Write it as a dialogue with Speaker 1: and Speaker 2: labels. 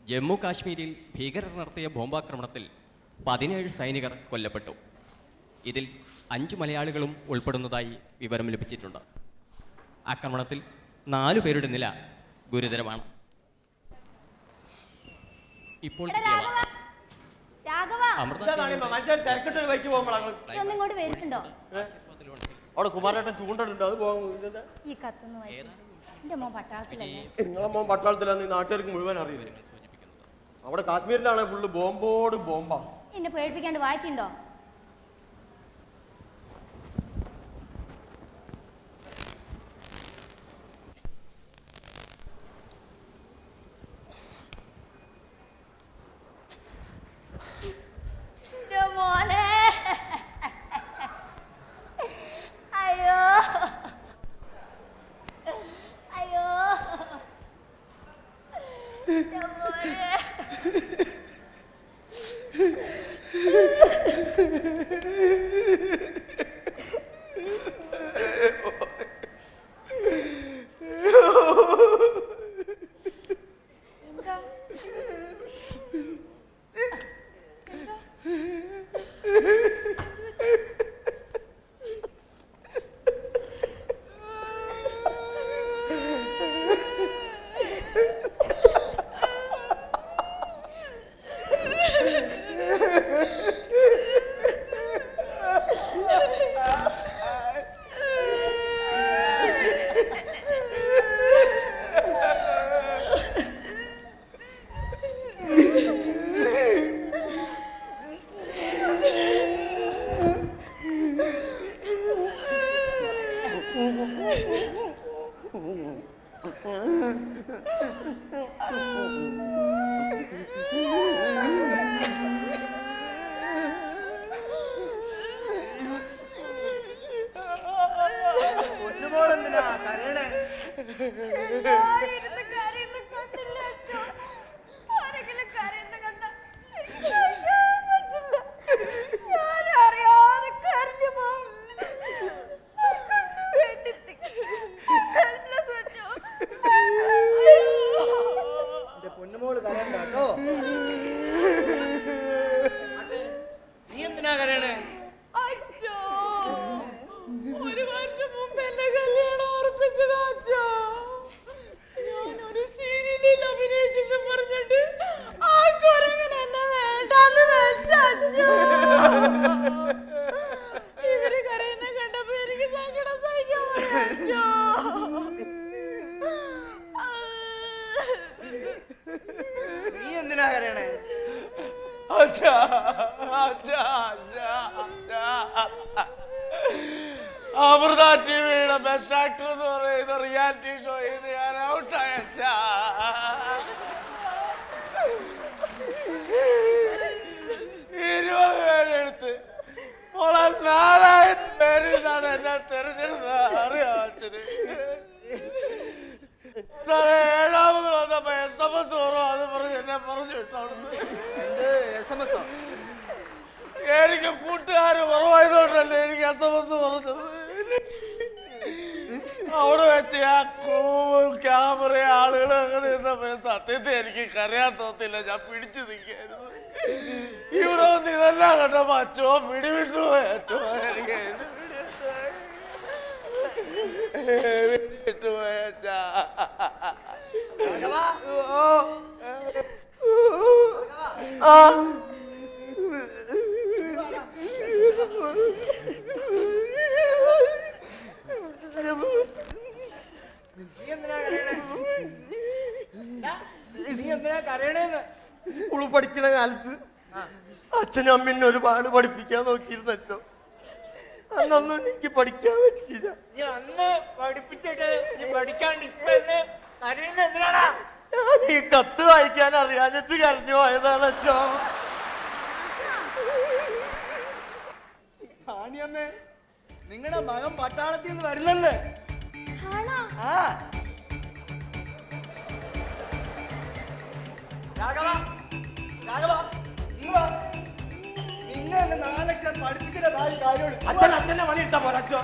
Speaker 1: ജമ്മു കാശ്മീരിൽ ഭീകരർ നടത്തിയ ബോംബാക്രമണത്തിൽ 17 സൈനികർ കൊല്ലപ്പെട്ടു. ഇതിൽ 5 മലയാളികളും ഉൾപ്പെടുന്നതായി വിവരം ലഭിച്ചിട്ടുണ്ട്. ആക്രമണത്തിൽ 4 പേരുടെ നില ഗുരുതരമാണ്. ഇപ്പോൾ
Speaker 2: അവിടെ കുമാരേട്ടൻ ചൂണ്ടുണ്ട്. അത് നിങ്ങളെ മോൻ പട്ടാളത്തിലാന്ന് നാട്ടുകാർക്ക് മുഴുവൻ അറിയില്ല. അവിടെ കാശ്മീരിലാണ് ഫുള്ള് ബോംബോട് ബോംബാ.
Speaker 3: എന്നെ പേടിപ്പിക്കാണ്ട് വായിക്കുണ്ടോ? മോനെ അയ്യോ അയ്യോ മോനെ
Speaker 2: അമൃത ടിവിയുടെ ബെസ്റ്റ് ആക്ടർ എന്ന് പറയുന്ന റിയാലിറ്റി ഷോയിൽ ഞാൻ ഔട്ടായ 20 പേരെടുത്ത് 4000 പേരിൽ നിന്നാണ് എന്നെ തെരഞ്ഞെടുത്തത്. അറിയാം അച്ഛന് 7ാമത് വന്നപ്പോ SMS ഓർമ്മ അത് പറഞ്ഞ് എന്നെ പറഞ്ഞു വിട്ടു. അവിടുന്ന് എനിക്ക് കൂട്ടുകാര് കുറവായതുകൊണ്ടല്ലേ എനിക്ക് SMS പറഞ്ഞത്. അവിടെ വെച്ച് ആ ക്യാമറ ആളുകൾ അങ്ങനെ നിന്നപ്പോ സത്യത്തെ എനിക്ക് കരയാൻ തോന്നില്ല. ഞാൻ പിടിച്ചു നിൽക്കായിരുന്നു. ഇവിടെ വന്ന് ഇതെല്ലാം കണ്ടപ്പോ അച്ഛോ പിടിവിട്ടു പോയി. അച്ഛോ എനിക്ക് വിട്ടുപോയ അച്ഛാ. സ്കൂളിൽ പഠിക്കുന്ന കാലത്ത് അച്ഛനും അമ്മീനെ ഒരുപാട് പഠിപ്പിക്കാൻ നോക്കിയിരുന്നു. അച്ഛൻ അന്നൊന്നും എനിക്ക് പഠിക്കാൻ പറ്റില്ല.
Speaker 4: അന്ന് പഠിപ്പിച്ചിട്ട് പഠിക്കാണ്ട് എന്തിനാണ്?
Speaker 2: ഞാൻ ഈ കത്ത് വായിക്കാൻ അറിയാഞ്ഞിട്ട് കരഞ്ഞു പോയതാണ് അച്ഛോ.
Speaker 4: ആണിയമ്മേ, നിങ്ങളുടെ മകൻ പട്ടാളത്തിൽ നിന്ന് വരുന്നല്ലേ? നിന്നെ 4 ലക്ഷം പഠിപ്പിച്ചിട്ട് കാര്യമുള്ളൂ.
Speaker 2: അച്ഛൻ അച്ഛന്റെ പണി ഇട്ടാ പോരാ അച്ഛോ.